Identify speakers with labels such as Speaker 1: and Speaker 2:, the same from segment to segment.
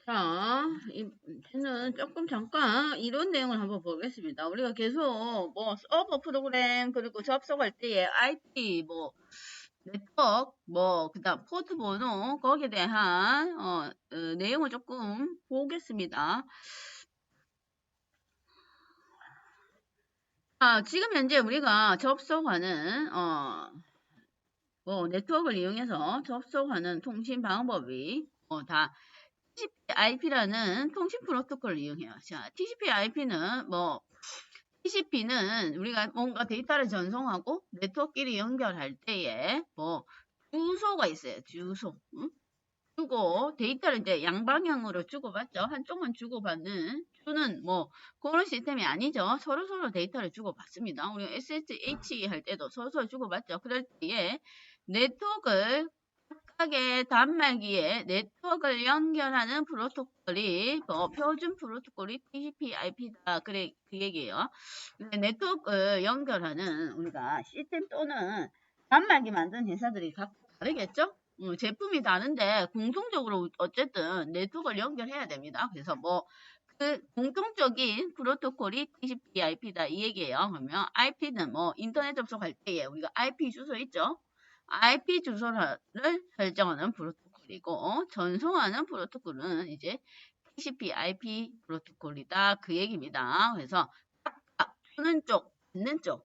Speaker 1: 자, 이제는 조금 잠깐 이런 내용을 한번 보겠습니다. 우리가 계속 뭐 서버 프로그램 그리고 접속할 때에 IP 뭐 네트워크 뭐 그다음 포트 번호 거기에 대한 내용을 조금 보겠습니다. 지금 현재 우리가 접속하는 뭐 네트워크를 이용해서 접속하는 통신 방법이 다 TCP/IP라는 통신 프로토콜을 이용해요. 자, TCP/IP는 TCP는 우리가 뭔가 데이터를 전송하고 네트워크끼리 연결할 때에 주소가 있어요. 주소. 응? 주고 데이터를 이제 양방향으로 주고받죠. 한쪽만 주고받는 주는 그런 시스템이 아니죠. 서로서로 데이터를 주고받습니다. 우리가 SSH 할 때도 서로서로 주고받죠. 그럴 때에 네트워크를 각각의 단말기에 네트워크를 연결하는 프로토콜이 표준 프로토콜이 TCP/IP다. 그래 그 얘기예요. 네트워크를 연결하는 우리가 시스템 또는 단말기 만든 회사들이 각각 다르겠죠? 제품이 다른데 공통적으로 어쨌든 네트워크를 연결해야 됩니다. 그래서 그 공통적인 프로토콜이 TCP/IP다 이 얘기예요. 그러면 IP는 인터넷 접속할 때에 우리가 IP 주소 있죠? IP 주소를 설정하는 프로토콜이고 전송하는 프로토콜은 이제 TCP/IP 프로토콜이다 그 얘기입니다. 그래서 주는 쪽, 받는 쪽,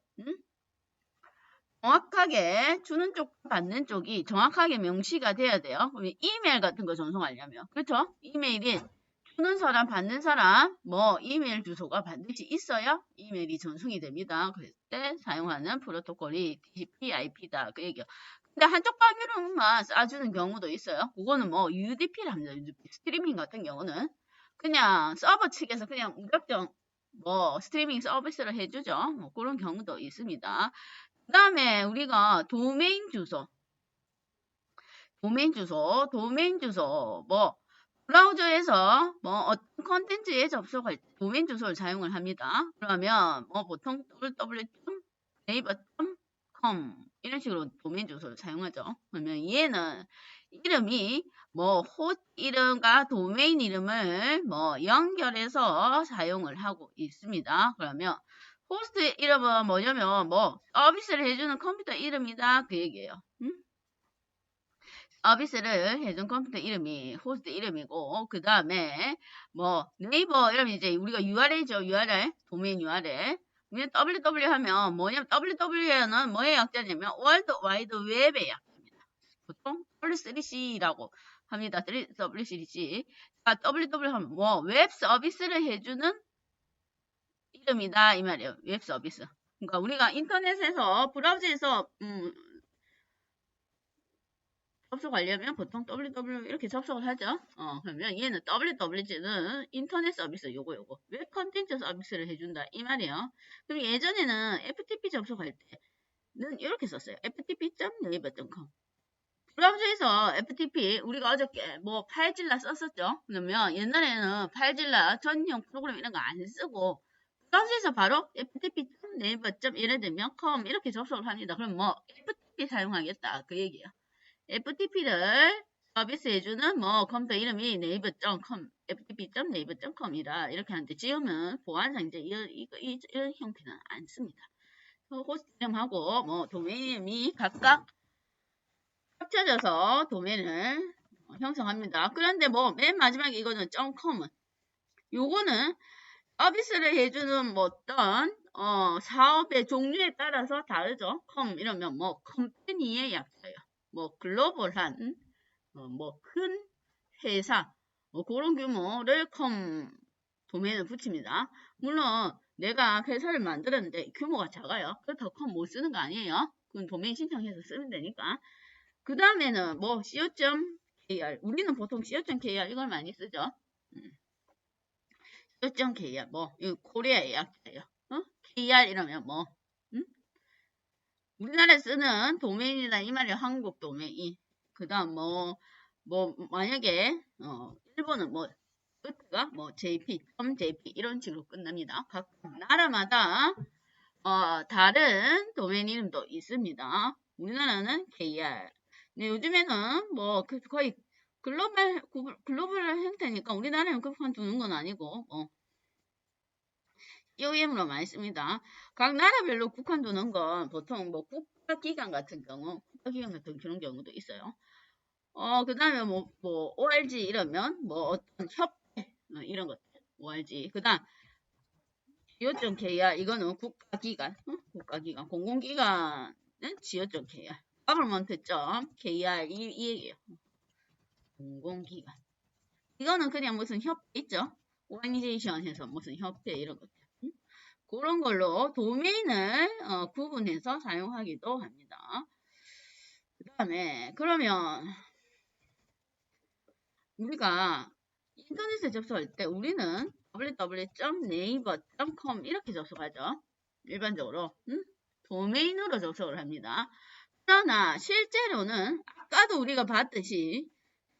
Speaker 1: 정확하게 주는 쪽, 받는 쪽이 정확하게 명시가 돼야 돼요. 이메일 같은 거 전송하려면 그렇죠? 이메일이 주는 사람, 받는 사람 이메일 주소가 반드시 있어야 이메일이 전송이 됩니다. 그럴 때 사용하는 프로토콜이 TCP/IP다 그 얘기요. 근데 한쪽 방향으로만 쏴주는 경우도 있어요. 그거는 UDP를 합니다. UDP. 스트리밍 같은 경우는 그냥 서버 측에서 그냥 무작정 스트리밍 서비스를 해주죠. 그런 경우도 있습니다. 그 다음에 우리가 도메인 주소, 브라우저에서 어떤 컨텐츠에 접속할 때 도메인 주소를 사용을 합니다. 그러면 보통 www.naver.com 이런 식으로 도메인 주소를 사용하죠. 그러면 얘는 이름이 호스트 이름과 도메인 이름을 연결해서 사용을 하고 있습니다. 그러면 호스트 이름은 뭐냐면 서비스를 해주는 컴퓨터 이름이다 그 얘기예요. 서비스를 해준 컴퓨터 이름이 호스트 이름이고 그 다음에 네이버 이러면 이제 우리가 URL이죠. URL 도메인 URL www 하면 뭐냐면 www는 뭐의 약자냐면 월드 와이드 웹의 약자입니다. 보통 W3C라고 합니다. W3C. 자, www 하면 웹 서비스를 해주는 이름이다 이 말이에요. 웹 서비스. 그러니까 우리가 인터넷에서 브라우저에서 접속하려면 보통 www 이렇게 접속을 하죠. 그러면 얘는 WWG는 인터넷 서비스 요거 웹 컨텐츠 서비스를 해준다 이 말이에요. 그럼 예전에는 FTP 접속할 때는 이렇게 썼어요. ftp.naver.com 브라우저에서 FTP 우리가 어저께 파일질라 썼었죠. 그러면 옛날에는 파일질라 전용 프로그램 이런 거 안 쓰고 브라우저에서 바로 ftp.naver. 예를 들면 com 이렇게 접속을 합니다. 그럼 FTP 사용하겠다 그 얘기예요. FTP를 서비스해주는 컴퓨터 이름이 naver.com, ftp.naver.com이라 이렇게 하는데 지금은 보안상 이제 이런 형태는 안 씁니다. 호스트 이름하고 도메인 이름이 각각 합쳐져서 도메인을 형성합니다. 그런데 맨 마지막에 이거는 .com은 요거는 서비스를 해주는 어떤 사업의 종류에 따라서 다르죠. com 이러면 컴퍼니의 약자예요. 글로벌한 큰 회사 그런 규모를 도메인을 붙입니다. 물론 내가 회사를 만들었는데 규모가 작아요. 그렇다고 못 쓰는 거 아니에요. 그건 도메인 신청해서 쓰면 되니까. 그 다음에는 co.kr 우리는 보통 co.kr 이걸 많이 쓰죠. co.kr 이거 코리아의 약자예요. kr 이러면 우리나라에 쓰는 도메인이다 이 말이에요. 한국 도메인. 그 다음 만약에 일본은 끝가 jp, .jp 이런 식으로 끝납니다. 각 나라마다 다른 도메인 이름도 있습니다. 우리나라는 kr. 근데 요즘에는 거의 글로벌 형태니까 우리나라에 국한 두는 건 아니고 COM으로 많이 씁니다. 각 나라별로 국한 두는 건 보통 뭐 국가기관 같은 경우, 국가기관 같은 그런 경우도 있어요. 그 다음에 뭐 ORG 이러면 뭐 어떤 협회 이런 것들 ORG. 그 다음 지요점 KR 이거는 국가기관, 국가기관, 공공기관은 지요점 KR. government.kr 이 얘기예요. 공공기관. 이거는 그냥 무슨 협회 있죠? organization 해서 무슨 협회 이런 것들. 그런 걸로 도메인을 구분해서 사용하기도 합니다. 그 다음에 그러면 우리가 인터넷에 접속할 때 우리는 www.naver.com 이렇게 접속하죠. 일반적으로 도메인으로 접속을 합니다. 그러나 실제로는 아까도 우리가 봤듯이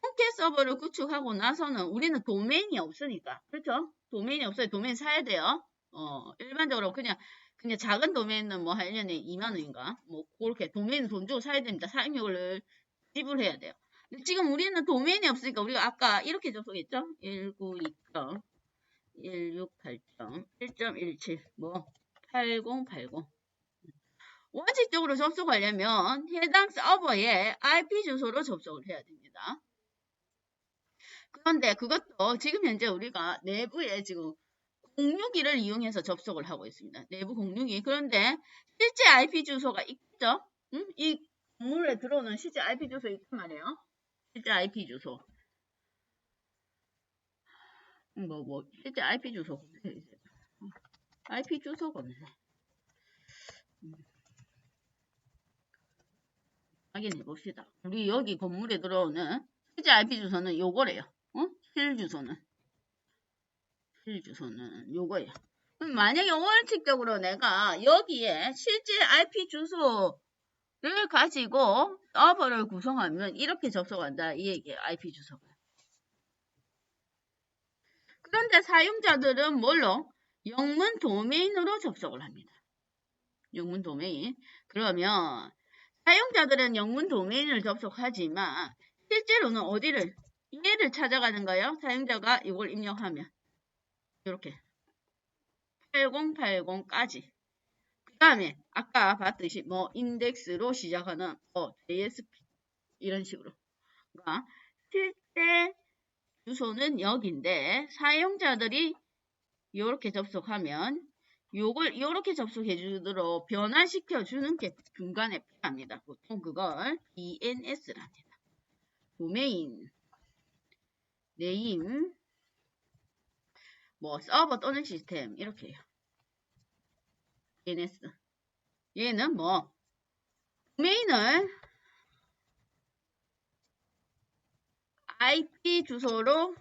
Speaker 1: 통계 서버를 구축하고 나서는 우리는 도메인이 없으니까 그렇죠? 도메인이 없어요. 도메인 사야 돼요. 일반적으로 그냥 작은 도메인은 뭐 1년에 2만원인가 뭐 그렇게 도메인 돈 주고 사야 됩니다. 사용료를 지불해야 돼요. 근데 지금 우리는 도메인이 없으니까 우리가 아까 이렇게 접속했죠? 192.168.1.17 뭐 8080 원칙적으로 접속하려면 해당 서버에 IP 주소로 접속을 해야 됩니다. 그런데 그것도 지금 현재 우리가 내부에 지금 061을 이용해서 접속을 하고 있습니다. 내부 062. 그런데 실제 IP 주소가 있죠? 이 건물에 들어오는 실제 IP 주소 있단 말이에요. 실제 IP 주소. 실제 IP 주소 검색. IP 주소 검색. 확인해 봅시다. 우리 여기 건물에 들어오는 실제 IP 주소는 요거래요. 실 주소는 요거예요. 그럼 만약에 원칙적으로 내가 여기에 실제 IP 주소를 가지고 서버를 구성하면 이렇게 접속한다. 이 얘기예요. IP 주소가. 그런데 사용자들은 뭘로? 영문 도메인으로 접속을 합니다. 영문 도메인. 그러면 사용자들은 영문 도메인을 접속하지만 실제로는 어디를? 얘를 찾아가는 거예요. 사용자가 이걸 입력하면 이렇게 8080까지. 그 다음에 아까 봤듯이 뭐 인덱스로 시작하는 JSP 이런 식으로. 그러니까 실제 주소는 여기인데 사용자들이 이렇게 접속하면 요걸 이렇게 접속해 주도록 변환시켜 주는 게 중간에 필요합니다. 보통 그걸 DNS랍니다. 도메인 네임 뭐 서버 또는 시스템 이렇게 해요. DNS 얘는 뭐 도메인을 IP 주소로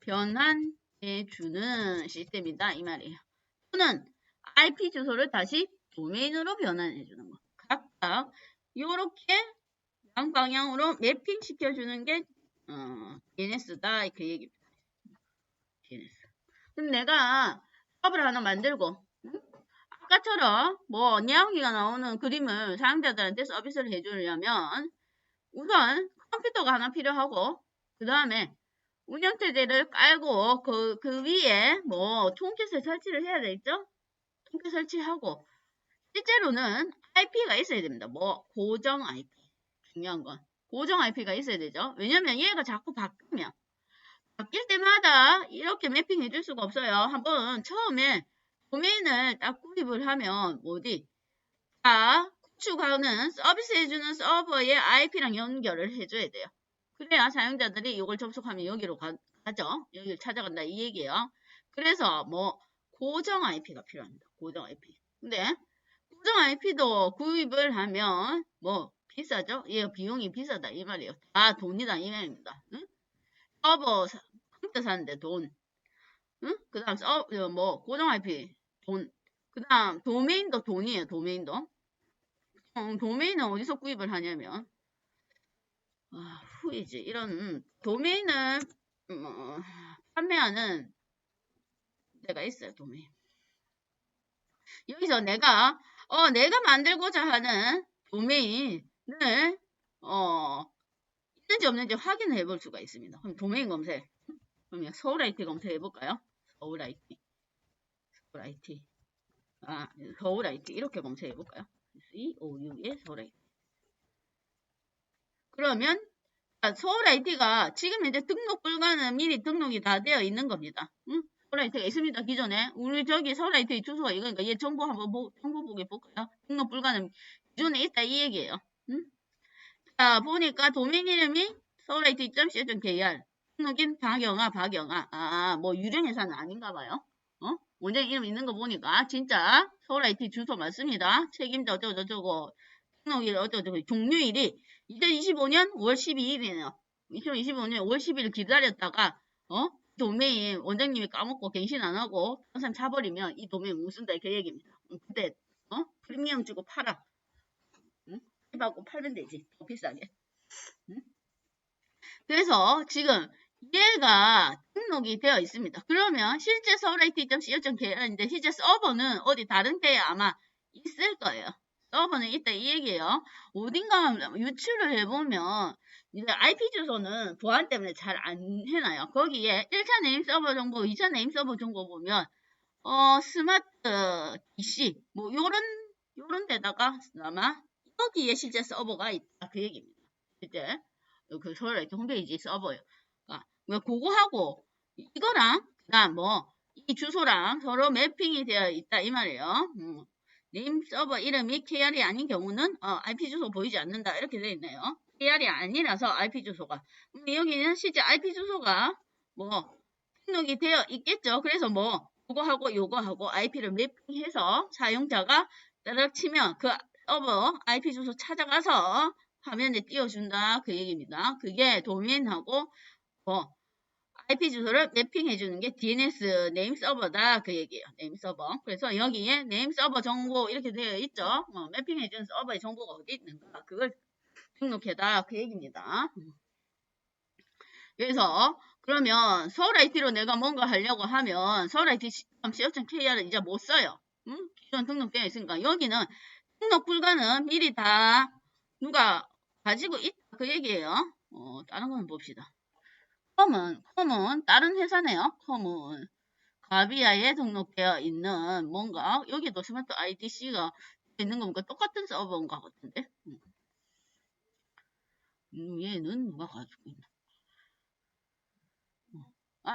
Speaker 1: 변환해 주는 시스템이다 이 말이에요. 또는 IP 주소를 다시 도메인으로 변환해 주는 거. 각각 이렇게 양방향으로 매핑 시켜주는 게 DNS다 그 얘기입니다. DNS. 그럼 내가 서버를 하나 만들고 아까처럼 뭐 냐옹이가 나오는 그림을 사용자들한테 서비스를 해주려면 우선 컴퓨터가 하나 필요하고 그 다음에 운영체제를 깔고 그 위에 뭐 통계세 설치를 해야 되겠죠? 통계 설치하고 실제로는 IP가 있어야 됩니다. 뭐 고정 IP 중요한 건 고정 IP가 있어야 되죠. 왜냐면 얘가 자꾸 바뀌면 바뀔 때마다 이렇게 매핑 해줄 수가 없어요. 한번 처음에 도메인을 딱 구입을 하면 어디 구축하는 서비스 해주는 서버의 IP랑 연결을 해줘야 돼요. 그래야 사용자들이 이걸 접속하면 여기로 가죠. 여기를 찾아간다 이 얘기예요. 그래서 뭐 고정 IP가 필요합니다. 고정 IP. 근데 고정 IP도 구입을 하면 뭐 비싸죠? 얘 비용이 비싸다 이 말이에요. 다 돈이다 이 말입니다. 응? 서버 컴퓨터 사는데 돈. 응? 그 다음 뭐 고정 IP 돈. 그 다음 도메인도 돈이에요. 도메인도. 도메인은 어디서 구입을 하냐면 후이지 이런 도메인을 판매하는 데가 있어요. 도메인. 여기서 내가 만들고자 하는 도메인을 있는지 없는지 확인해 볼 수가 있습니다. 그럼 도메인 검색. 그러면 서울 IT 검색해 볼까요? 서울 IT. 서울 IT. 서울 IT 이렇게 검색해 볼까요? COU의 서울 IT. 그러면 서울 IT가 지금 이제 등록 불가는 미리 등록이 다 되어 있는 겁니다. 응? 서울 IT가 있습니다. 기존에 우리 저기 서울 IT 주소가 이거니까 얘 정보 한번 정보 보게 볼까요? 등록 불가는 기존에 있다 이 얘기예요. 응? 자 보니까 도메인 이름이 서울 IT.co.kr 등록인 박영아. 뭐 유령 회사는 아닌가 봐요. 원장 이름 있는 거 보니까 진짜 서울 IT 주소 맞습니다. 책임자 어쩌고저쩌고 등록일 어쩌고저쩌고 종료일이 2025년 5월 12일이네요. 2025년 5월 10일 기다렸다가 도메인 원장님이 까먹고 갱신 안 하고 항상 차버리면 이 도메인 못 쓴다 이렇게 얘기입니다. 그때 프리미엄 주고 팔아. 응? 받고 팔면 되지. 더 비싸게. 응? 그래서 지금 얘가 등록이 되어 있습니다. 그러면 실제 서울IT.co.kr인데 실제 서버는 어디 다른 데에 아마 있을 거예요. 서버는 있다 이 얘기예요. 어딘가 유출을 해보면 이제 IP 주소는 보안 때문에 잘 안 해놔요. 거기에 1차 네임 서버 정보, 2차 네임 서버 정보 보면 스마트 DC 뭐 요런 데다가 아마 여기에 실제 서버가 있다 그 얘기입니다. 실제 그 서울 IT 홈페이지 서버요. 그거하고 이거랑 그다음 이 주소랑 서로 매핑이 되어 있다 이 말이에요. 네임 서버 이름이 KR이 아닌 경우는 IP 주소 보이지 않는다 이렇게 되어 있네요. KR이 아니라서 IP 주소가. 여기는 실제 IP 주소가 등록이 되어 있겠죠. 그래서 요거하고 IP를 매핑해서 사용자가 따닥 치면 그 서버 IP 주소 찾아가서 화면에 띄워준다 그 얘기입니다. 그게 도메인하고 IP 주소를 매핑해주는 게 DNS 네임 서버다 그 얘기예요. 네임 서버. 그래서 여기에 네임 서버 정보 이렇게 되어 있죠. 매핑해주는 서버의 정보가 어디 있는가 그걸 등록해다 그 얘기입니다. 그래서 그러면 서울 IT로 내가 뭔가 하려고 하면 서울 IT co.kr을 이제 못 써요. 기존 등록되어 있으니까 여기는 등록 불가는 미리 다 누가 가지고 있다 그 얘기예요. 다른 거는 봅시다. 컴은 다른 회사네요. 컴은 가비아에 등록되어 있는 뭔가 여기도 스마트 IDC가 있는 겁니까? 똑같은 서버인가 같은데. 얘는 누가 가지고 있나?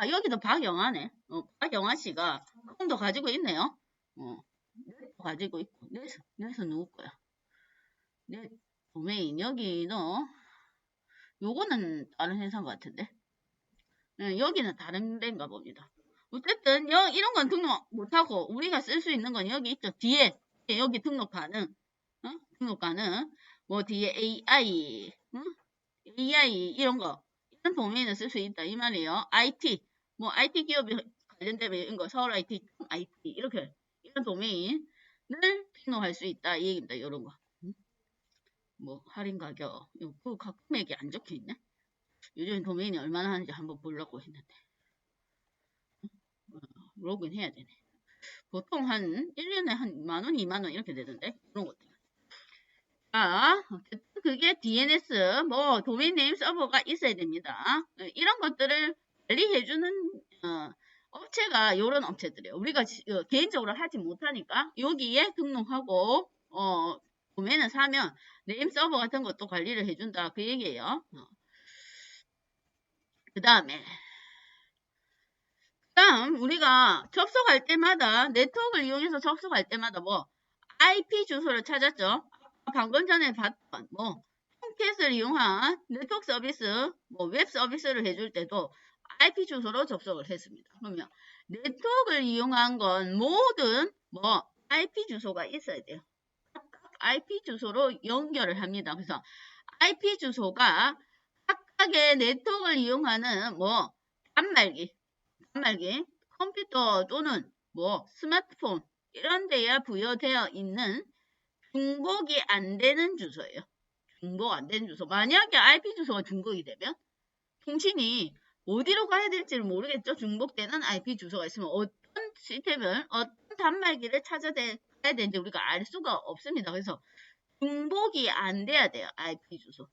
Speaker 1: 여기도 박영아네. 박영아 씨가 컴도 가지고 있네요. 가지고 있고 내서 누구 거야? 내 도메인 여기는 요거는 다른 회사 같은데. 여기는 다른 데인가 봅니다. 어쨌든 이런 건 등록 못하고 우리가 쓸 수 있는 건 여기 있죠. 뒤에 여기 등록 가능. 등록 가능. 뒤에 AI, AI 이런 거 이런 도메인을 쓸 수 있다 이 말이에요. IT IT 기업이 관련되면 이런 거 서울 IT 이렇게 이런 도메인을 등록할 수 있다 이 얘기입니다. 이런 거. 할인 가격 그 금액이 안 적혀 있네. 요즘 도메인이 얼마나 하는지 한번 보려고 했는데 로그인 해야 되네. 보통 한 1년에 한 만원, 2만원 이렇게 되던데 그런 것들. 어쨌든 그게 DNS 도메인 네임 서버가 있어야 됩니다. 이런 것들을 관리해주는 업체가 이런 업체들이에요. 우리가 개인적으로 하지 못하니까 여기에 등록하고 도메인을 사면 네임 서버 같은 것도 관리를 해준다 그 얘기예요. 그 다음 우리가 접속할 때마다 네트워크를 이용해서 접속할 때마다 IP 주소를 찾았죠. 방금 전에 봤던 홈캣을 이용한 네트워크 서비스 웹 서비스를 해줄 때도 IP 주소로 접속을 했습니다. 그러면 네트워크를 이용한 건 모든 IP 주소가 있어야 돼요. IP 주소로 연결을 합니다. 그래서 IP 주소가 각각의 네트워크를 이용하는 단말기 컴퓨터 또는 스마트폰 이런 데에 부여되어 있는 중복이 안 되는 주소예요. 중복 안 되는 주소. 만약에 IP 주소가 중복이 되면 통신이 어디로 가야 될지를 모르겠죠. 중복되는 IP 주소가 있으면 어떤 시스템을 어떤 단말기를 찾아야 되는지 우리가 알 수가 없습니다. 그래서 중복이 안 돼야 돼요. IP 주소.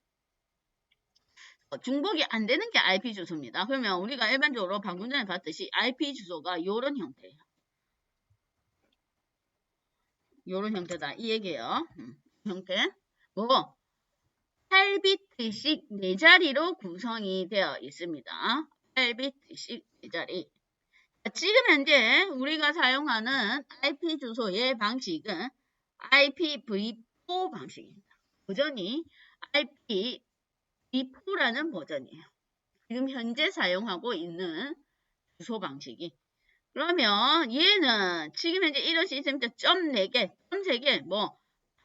Speaker 1: 중복이 안 되는 게 IP 주소입니다. 그러면 우리가 일반적으로 방금 전에 봤듯이 IP 주소가 이런 형태예요. 이런 형태다. 이 얘기예요. 형태. 뭐 8비트씩 4자리로 구성이 되어 있습니다. 8비트씩 4자리. 지금 현재 우리가 사용하는 IP 주소의 방식은 IPv4 방식입니다. 버전이 IPv4라는 버전이에요. 지금 현재 사용하고 있는 주소 방식이. 그러면 얘는 지금 현재 이런 시스템부터 점 4개, 점 3개, 뭐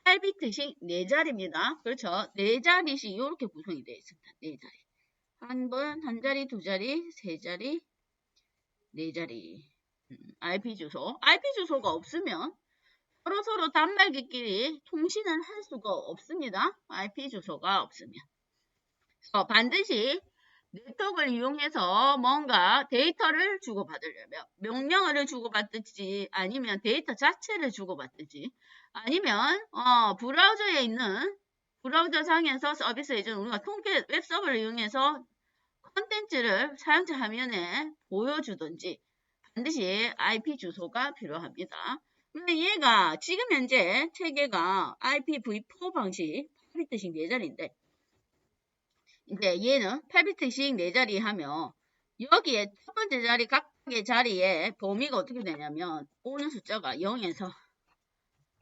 Speaker 1: 8비트씩 4자리입니다. 그렇죠? 4자리씩 이렇게 구성이 되어 있습니다. 4자리. 한 번, 한 자리, 두 자리, 세 자리, 4자리. IP 주소. IP 주소가 없으면 서로 단말기끼리 통신을 할 수가 없습니다. IP 주소가 없으면. 반드시 네트워크를 이용해서 뭔가 데이터를 주고받으려면 명령어를 주고받든지 아니면 데이터 자체를 주고받든지 아니면 브라우저에 있는 브라우저상에서 서비스 에이전 우리가 통계 웹서버를 이용해서 콘텐츠를 사용자 화면에 보여주든지 반드시 IP 주소가 필요합니다. 근데 얘가 지금 현재 체계가 IPv4 방식 8비트씩 4자리인데 이제 얘는 8비트씩 4자리 하면 여기에 첫 번째 자리 각각의 자리에 범위가 어떻게 되냐면 오는 숫자가 0에서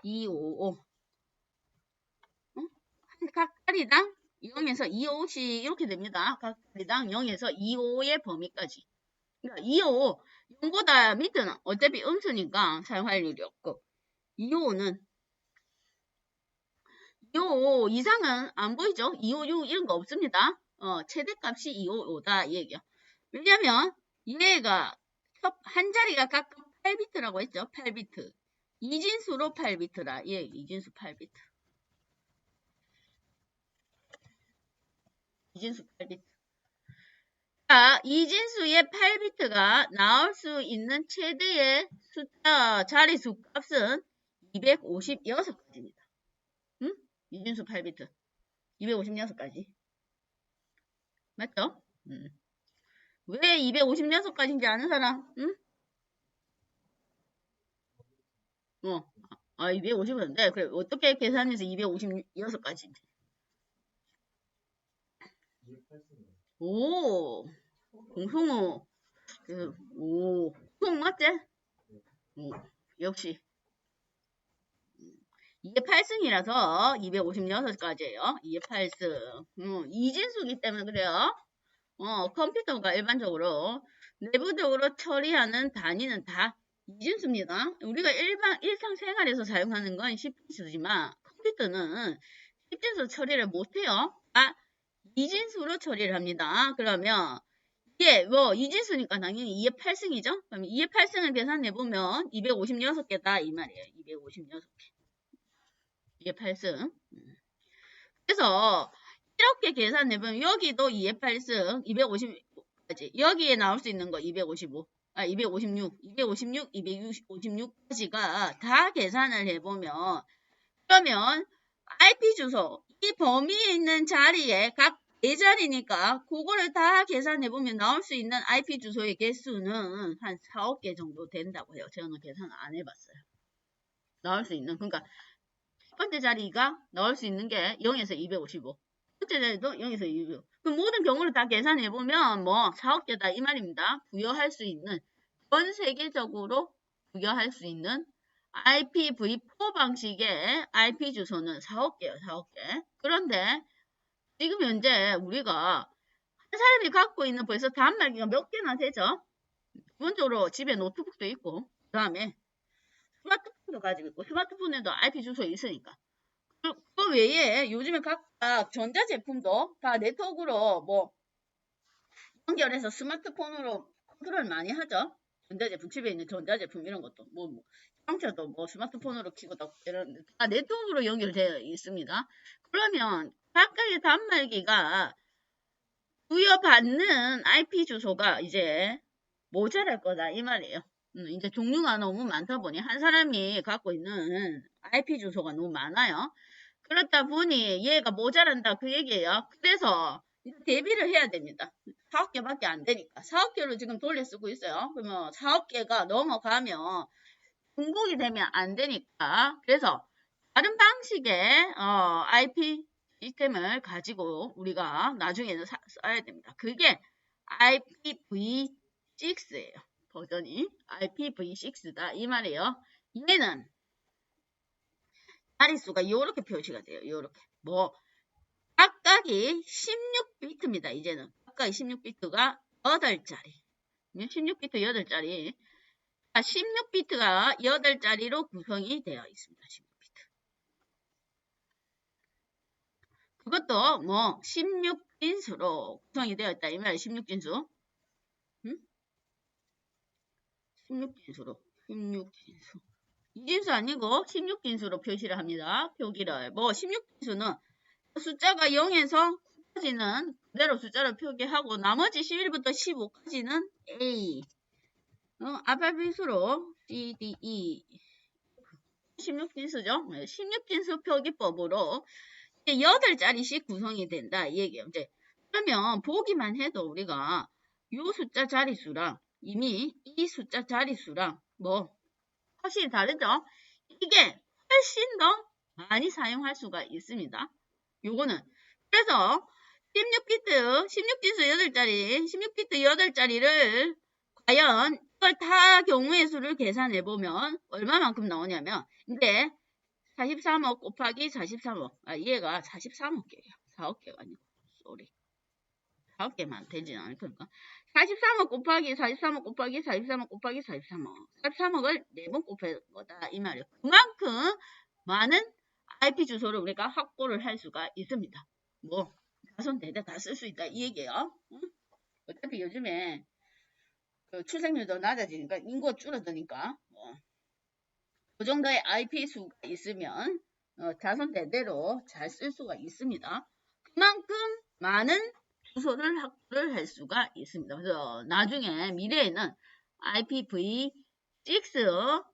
Speaker 1: 255 각 자리당 0에서 255씩 이렇게 됩니다. 각 자리당 0에서 255의 범위까지. 그러니까 255 0보다 밑에는 어차피 음수니까 사용할 일이 없고 255는 255 이상은 안 보이죠? 256 이런 거 없습니다. 최대값이 255다 이 얘기야. 왜냐면 얘가 한 자리가 각각 8비트라고 했죠. 8비트. 이진수로 8비트라. 예, 이진수 8비트. 이진수 8비트. 자, 이진수의 8비트가 나올 수 있는 최대의 숫자 자리수 값은 256가지입니다. 응? 이진수 8비트. 256가지. 맞죠? 왜 256가지인지 아는 사람? 응? 250인데, 그래, 어떻게 계산해서 256가지인지. 오, 공성호. 송 맞지? 역시. 이게 8승이라서 256가지예요. 이게 8승. 이진수기 때문에 그래요. 컴퓨터가 일반적으로 내부적으로 처리하는 단위는 다 이진수입니다. 우리가 일상생활에서 사용하는 건 10진수지만 컴퓨터는 10진수 처리를 못해요. 이진수로 처리를 합니다. 그러면 이게 뭐 이진수니까 당연히 2의 8승이죠. 그럼 2의 8승을 계산해보면 256개다 이 말이에요. 256개. 2의 8승. 그래서 이렇게 계산해보면 여기도 2의 8승 250까지 여기에 나올 수 있는 거 256, 256까지가 다 계산을 해보면 그러면 IP 주소 이 범위에 있는 자리에 각 4자리니까 그거를 다 계산해보면 나올 수 있는 IP 주소의 개수는 한 4, 5개 정도 된다고 해요. 저는 계산 안 해봤어요. 나올 수 있는 그러니까 첫 번째 자리가 나올 수 있는 게 0에서 255. 첫째 자리도 0에서 255. 그 모든 경우를 다 계산해보면 뭐 4, 5개다 이 말입니다. 부여할 수 있는 전 세계적으로 부여할 수 있는 IPv4 방식의 IP 주소는 4, 5개예요. 4, 5개. 그런데 지금 현재 우리가 한 사람이 갖고 있는 벌써 단말기가 몇 개나 되죠? 기본적으로 집에 노트북도 있고 그 다음에 스마트폰도 가지고 있고 스마트폰에도 IP 주소 있으니까 그 외에 요즘에 각각 전자제품도 다 네트워크로 뭐 연결해서 스마트폰으로 컨트롤 많이 하죠. 전자제품 집에 있는 전자제품 이런 것도 뭐 자동차도 뭐 스마트폰으로 키고 이런 다 네트워크로 연결되어 있습니다. 그러면 각각의 단말기가 부여받는 IP 주소가 이제 모자랄 거다 이 말이에요. 이제 종류가 너무 많다 보니 한 사람이 갖고 있는 IP 주소가 너무 많아요. 그렇다 보니 얘가 모자란다 그 얘기예요. 그래서 대비를 해야 됩니다. 4억 개밖에 안 되니까. 4억 개로 지금 돌려 쓰고 있어요. 그러면 4억 개가 넘어가면 중복이 되면 안 되니까. 그래서 다른 방식의 IP 시스템을 가지고 우리가 나중에는 써야 됩니다. 그게 IPv6예요. 버전이 IPv6다 이 말이에요. 얘는 자릿수가 이렇게 표시가 돼요. 이렇게 뭐 각각이 16비트입니다. 이제는 각각이 16비트가 8자리 16비트 8자리 16비트가 8자리로 구성이 되어 있습니다. 16비트. 그것도 뭐 16진수로 구성이 되어 있다. 이 말이에요. 16진수. 응? 16진수로. 16진수. 2진수 아니고 16진수로 표시를 합니다. 표기를. 뭐 16진수는 숫자가 0에서 9까지는 그대로 숫자로 표기하고 나머지 11부터 15까지는 A. 알파벳으로 C, D, E 16진수죠. 16진수 표기법으로 8자리씩 구성이 된다. 이 얘기예요. 이제 그러면 보기만 해도 우리가 요 숫자 자릿수랑 이미 이 숫자 자릿수랑 뭐 확실히 다르죠? 이게 훨씬 더 많이 사용할 수가 있습니다. 요거는 그래서 16진수 8자리 16비트 8자리를 과연 이걸 다 경우의 수를 계산해 보면 얼마만큼 나오냐면 이제 43억 곱하기 43억 얘가 43억 개예요. 4억 개가 아니고 쏘리 4억 개만 되지는 않을 거니까 43억 곱하기 43억 곱하기 43억 곱하기 43억 43억을 4번 곱한 거다 이 말이에요. 그만큼 많은 IP 주소를 우리가 확보를 할 수가 있습니다. 뭐 다손대대 다 쓸 수 있다 이 얘기예요. 응? 어차피 요즘에 그 출생률도 낮아지니까 인구가 줄어드니까 그 정도의 IP 수가 있으면 다손대대로 잘 쓸 수가 있습니다. 그만큼 많은 주소를 확보를 할 수가 있습니다. 그래서 나중에 미래에는 IPv6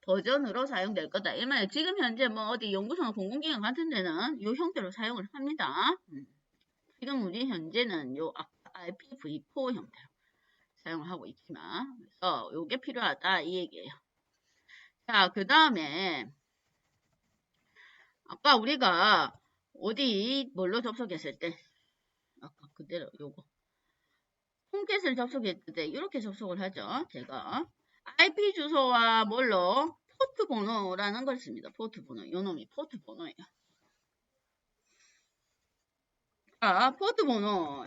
Speaker 1: 버전으로 사용될 거다. 이 말이에요. 지금 현재 뭐 어디 연구소나 공공기관 같은 데는 이 형태로 사용을 합니다. 지금 우리 현재는 요 IPv4 형태로 사용을 하고 있지만 그래서 요게 필요하다 이 얘기예요. 자, 그 다음에 아까 우리가 어디 뭘로 접속했을 때 아까 그대로 요거 홈캣을 접속했을 때 이렇게 접속을 하죠. 제가 IP 주소와 뭘로 포트 번호라는 걸 씁니다. 포트 번호. 요놈이 포트 번호예요. 자, 포트 번호.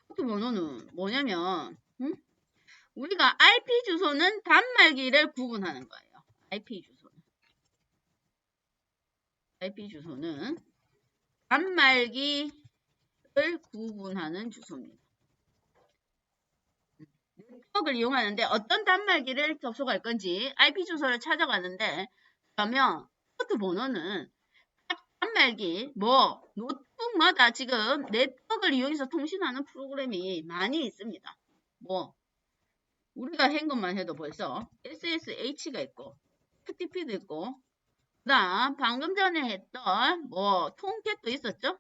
Speaker 1: 포트 번호는 뭐냐면 우리가 IP 주소는 단말기를 구분하는 거예요. IP 주소는 단말기를 구분하는 주소입니다. 네트워크를 이용하는데 어떤 단말기를 접속할 건지 IP 주소를 찾아가는데 그러면 포트 번호는 단말기 뭐 노트북마다 지금 네트워크를 이용해서 통신하는 프로그램이 많이 있습니다. 뭐 우리가 한 것만 해도 벌써 SSH가 있고 FTP도 있고 그다음 방금 전에 했던 뭐 통캣도 있었죠.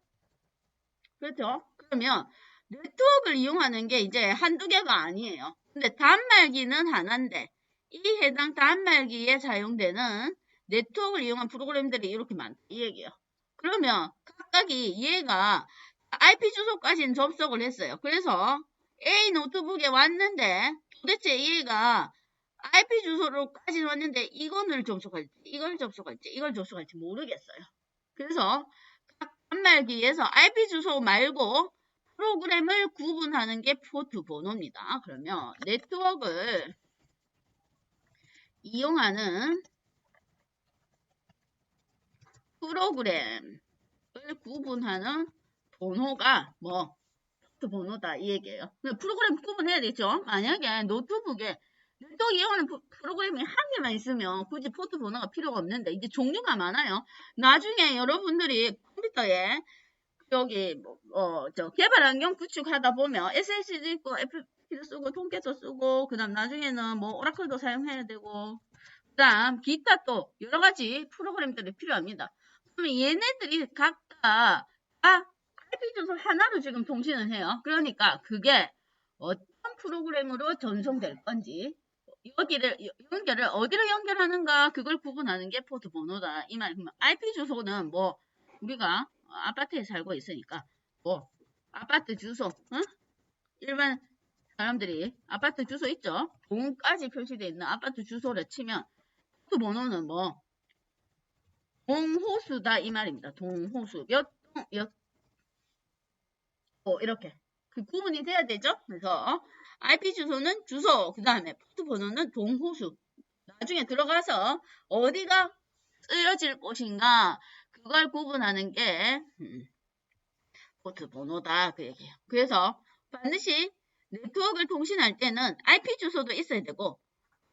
Speaker 1: 그렇죠. 그러면 네트워크를 이용하는 게 이제 한두 개가 아니에요. 근데 단말기는 하나인데 이 해당 단말기에 사용되는 네트워크를 이용한 프로그램들이 이렇게 많다 이 얘기예요. 그러면 각각이 얘가 IP 주소까지는 접속을 했어요. 그래서 A 노트북에 왔는데 도대체 얘가 IP 주소로까지 왔는데 이걸 접속할지 모르겠어요. 그래서 각 단말기에서 IP 주소 말고 프로그램을 구분하는 게 포트 번호입니다. 그러면 네트워크를 이용하는 프로그램을 구분하는 번호가 뭐 포트 번호다 이 얘기예요. 프로그램 구분해야 되죠. 만약에 노트북에 네트워크 이용하는 프로그램이 한 개만 있으면 굳이 포트 번호가 필요가 없는데 이제 종류가 많아요. 나중에 여러분들이 컴퓨터에 여기 개발 환경 구축하다 보면 SSD도 있고 FTP도 쓰고 통캣도 쓰고 그다음 나중에는 뭐 오라클도 사용해야 되고 그다음 기타 또 여러 가지 프로그램들이 필요합니다. 그러면 얘네들이 각각 주소 하나로 지금 통신을 해요. 그러니까 그게 어떤 프로그램으로 전송될 건지 여기를 연결을 어디로 연결하는가 그걸 구분하는 게 포트 번호다 이 말이면 IP 주소는 뭐 우리가 아파트에 살고 있으니까 뭐 아파트 주소 일반 사람들이 아파트 주소 있죠. 동까지 표시되어 있는 아파트 주소를 치면 포트 번호는 뭐 동호수다 이 말입니다. 동호수 이렇게 그 구분이 돼야 되죠. 그래서 IP 주소는 주소 그 다음에 포트 번호는 동호수 나중에 들어가서 어디가 쓰여질 곳인가 그걸 구분하는 게 포트 번호다 그 얘기예요. 그래서 반드시 네트워크를 통신할 때는 IP 주소도 있어야 되고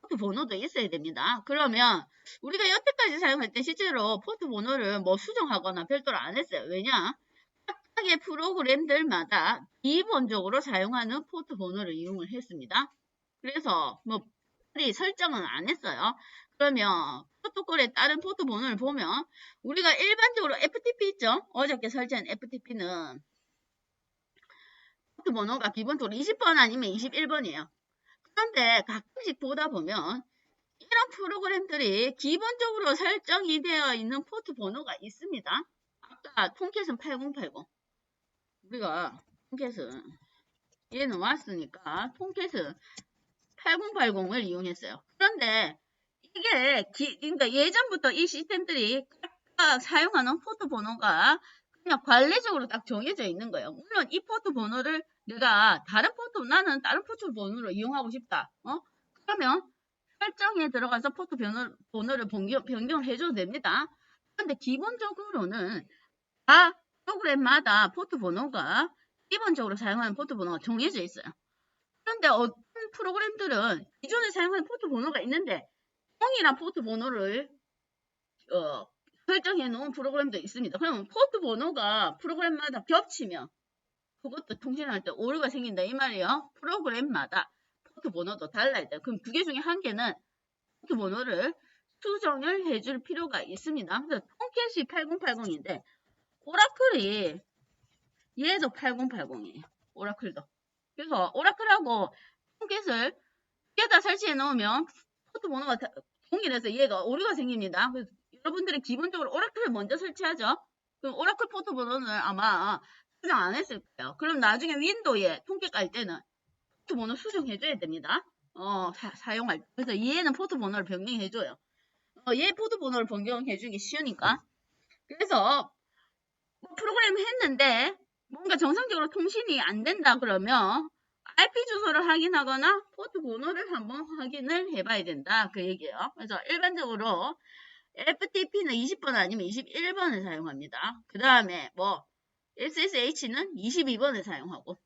Speaker 1: 포트 번호도 있어야 됩니다. 그러면 우리가 여태까지 사용할 때 실제로 포트 번호를 뭐 수정하거나 별도로 안 했어요. 왜냐? 각각의 프로그램들마다 기본적으로 사용하는 포트 번호를 이용을 했습니다. 그래서 뭐 설정은 안 했어요. 그러면 프로토콜에 따른 포트 번호를 보면 우리가 일반적으로 FTP 있죠? 어저께 설치한 FTP는 포트 번호가 기본적으로 20번 아니면 21번이에요. 그런데 가끔씩 보다 보면 이런 프로그램들이 기본적으로 설정이 되어 있는 포트 번호가 있습니다. 아까 통캣은 8080 우리가 통캣은 얘는 왔으니까 통캣은 8080을 이용했어요. 그런데 이게 그러니까 예전부터 이 시스템들이 각각 사용하는 포트 번호가 그냥 관례적으로 딱 정해져 있는 거예요. 물론 이 포트 번호를 내가 나는 다른 포트 번호로 이용하고 싶다. 그러면 설정에 들어가서 포트 번호를 변경을 해줘도 됩니다. 그런데 기본적으로는 다 프로그램마다 포트 번호가 기본적으로 사용하는 포트 번호가 정해져 있어요. 그런데 어떤 프로그램들은 기존에 사용하는 포트 번호가 있는데 동일한 포트 번호를 설정해 놓은 프로그램도 있습니다. 그러면 포트 번호가 프로그램마다 겹치면 그것도 통신할 때 오류가 생긴다 이 말이에요. 프로그램마다 포트 번호도 달라야 돼요. 그럼 두 개 중에 한 개는 포트 번호를 수정을 해줄 필요가 있습니다. 그래서 통캣이 8080인데 오라클이 얘도 8080이에요. 오라클도. 그래서 오라클하고 통캣을 두 개 다 설치해 놓으면 포트 번호가 동일해서 얘가 오류가 생깁니다. 그래서 여러분들이 기본적으로 오라클을 먼저 설치하죠. 그럼 오라클 포트 번호는 아마 수정 안 했을 거예요. 그럼 나중에 윈도우에 통캣 깔 때는 포트 번호 수정해줘야 됩니다. 사용할 때. 그래서 얘는 포트 번호를 변경해줘요. 얘 포트 번호를 변경해주기 쉬우니까. 그래서 프로그램 했는데 뭔가 정상적으로 통신이 안 된다 그러면 IP 주소를 확인하거나 포트 번호를 한번 확인을 해봐야 된다 그 얘기예요. 그래서 일반적으로 FTP는 20번 아니면 21번을 사용합니다. 그 다음에 뭐 SSH는 22번을 사용하고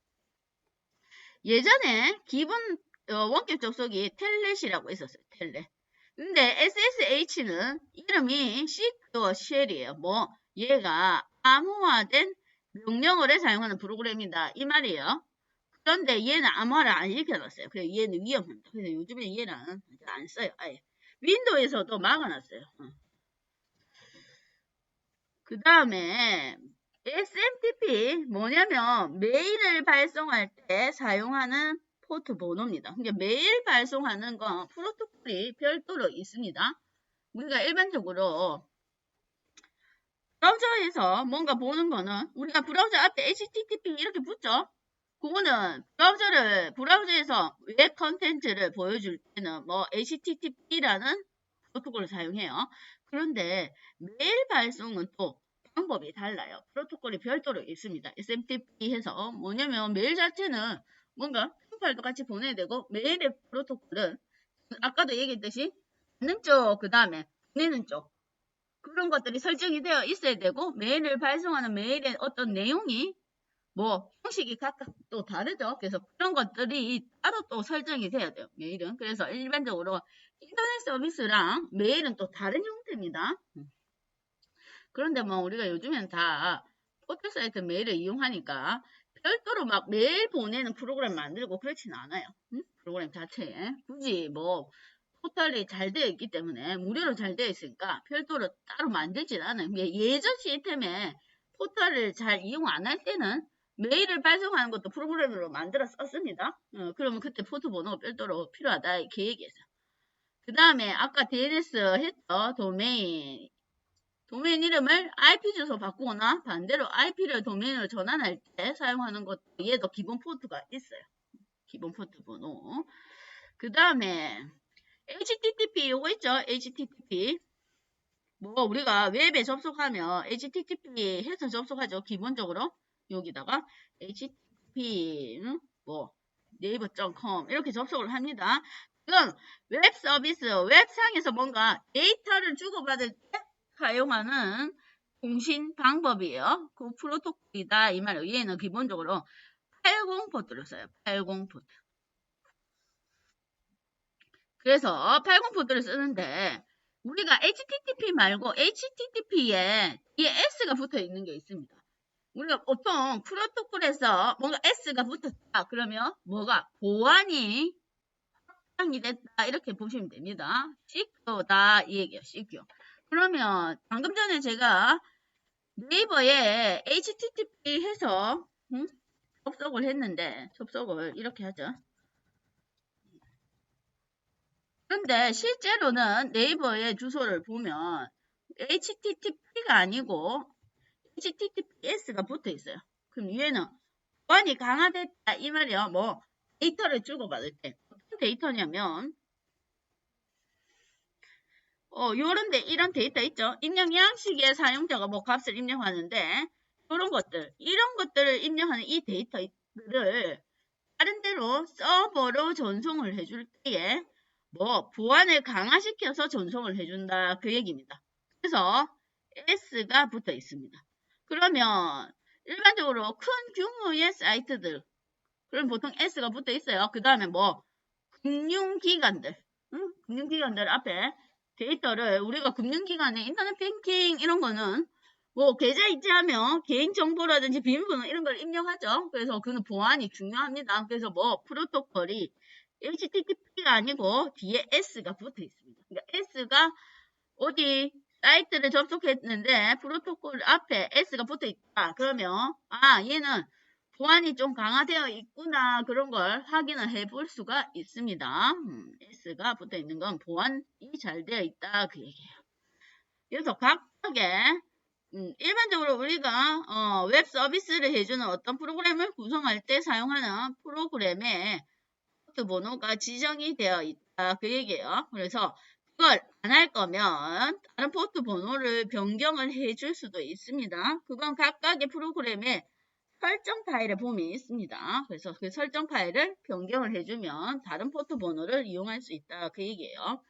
Speaker 1: 예전에 기본 원격 접속이 텔넷이라고 있었어요. 텔넷. 근데 SSH는 이름이 시큐어 쉘이에요. 뭐 얘가 암호화된 명령어를 사용하는 프로그램이다 이 말이에요. 그런데 얘는 암호화를 안 시켜놨어요. 그래서 얘는 위험합니다. 그래서 요즘에 얘는 안 써요. 아예 윈도우에서도 막아놨어요. 그 다음에 SMTP 뭐냐면 메일을 발송할 때 사용하는 포트 번호입니다. 그러니까 메일 발송하는 건 프로토콜이 별도로 있습니다. 우리가 일반적으로 브라우저에서 뭔가 보는 거는 우리가 브라우저 앞에 HTTP 이렇게 붙죠. 그거는 브라우저에서 웹 컨텐츠를 보여줄 때는 뭐 HTTP라는 프로토콜을 사용해요. 그런데 메일 발송은 또 방법이 달라요. 프로토콜이 별도로 있습니다. SMTP 해서 뭐냐면 메일 자체는 뭔가 파일도 같이 보내야 되고 메일의 프로토콜은 아까도 얘기했듯이 받는 쪽 그 다음에 보내는 쪽 그런 것들이 설정이 되어 있어야 되고 메일을 발송하는 메일의 어떤 내용이 뭐 형식이 각각 또 다르죠. 그래서 그런 것들이 따로 또 설정이 돼야 돼요. 메일은. 그래서 일반적으로 인터넷 서비스랑 메일은 또 다른 형태입니다. 그런데 뭐 우리가 요즘엔 다 포털 사이트 메일을 이용하니까 별도로 막 메일 보내는 프로그램 만들고 그렇진 않아요. 프로그램 자체에. 굳이 뭐 포털이 잘 되어 있기 때문에 무료로 잘 되어 있으니까 별도로 따로 만들진 않아요. 예전 시스템에 포털을 잘 이용 안 할 때는 메일을 발송하는 것도 프로그램으로 만들어 썼습니다. 그러면 그때 포트 번호가 별도로 필요하다 이 계획이었어요. 그 다음에 아까 DNS 했죠. 도메인 이름을 IP 주소 바꾸거나 반대로 IP를 도메인으로 전환할 때 사용하는 것도 얘도 기본 포트가 있어요. 기본 포트 번호. 그 다음에 HTTP 요거 있죠. HTTP 뭐 우리가 웹에 접속하면 HTTP 해서 접속하죠. 기본적으로 여기다가 HTTP 뭐 네이버.com 이렇게 접속을 합니다. 그럼 웹 서비스 웹상에서 뭔가 데이터를 주고받을 때 사용하는 통신 방법이에요. 그 프로토콜이다 이 말이에요. 얘는 기본적으로 80 포트를 써요. 80 포트. 그래서 80 포트를 쓰는데 우리가 HTTP 말고 HTTP에 이 S가 붙어 있는 게 있습니다. 우리가 보통 프로토콜에서 뭔가 S가 붙었다 그러면 뭐가 보안이 확장이 됐다 이렇게 보시면 됩니다. 시큐다 이 얘기예요. 시큐. 그러면 방금 전에 제가 네이버에 HTTP 해서 접속을 했는데 접속을 이렇게 하죠. 그런데 실제로는 네이버의 주소를 보면 HTTP가 아니고 HTTPS가 붙어 있어요. 그럼 얘는 보안이 강화됐다 이 말이요. 뭐 데이터를 주고받을 때 어떤 데이터냐면 요런데 이런 데이터 있죠. 입력 양식의 사용자가 뭐 값을 입력하는데 이런 것들을 입력하는 이 데이터들을 다른 데로 서버로 전송을 해줄 때에 뭐 보안을 강화시켜서 전송을 해준다 그 얘기입니다. 그래서 S가 붙어 있습니다. 그러면 일반적으로 큰 규모의 사이트들 그럼 보통 S가 붙어 있어요. 그 다음에 뭐 금융기관들 금융기관들 앞에 데이터를 우리가 금융기관에 인터넷 뱅킹 이런 거는 뭐 계좌 이체하면 개인정보라든지 비밀번호 이런 걸 입력하죠. 그래서 그는 보안이 중요합니다. 그래서 뭐 프로토콜이 HTTP가 아니고 뒤에 S가 붙어 있습니다. 그러니까 S가 어디 사이트를 접속했는데 프로토콜 앞에 S가 붙어 있다. 그러면 얘는 보안이 좀 강화되어 있구나 그런 걸 확인을 해볼 수가 있습니다. S가 붙어 있는 건 보안이 잘 되어 있다 그 얘기예요. 그래서 각각의 일반적으로 우리가 웹 서비스를 해주는 어떤 프로그램을 구성할 때 사용하는 프로그램의 포트 번호가 지정이 되어 있다 그 얘기예요. 그래서 그걸 안 할 거면 다른 포트 번호를 변경을 해줄 수도 있습니다. 그건 각각의 프로그램의 설정 파일에 보면 있습니다. 그래서 그 설정 파일을 변경을 해주면 다른 포트 번호를 이용할 수 있다 그 얘기예요.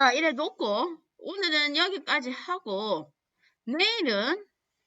Speaker 1: 자, 이래 놓고 오늘은 여기까지 하고 내일은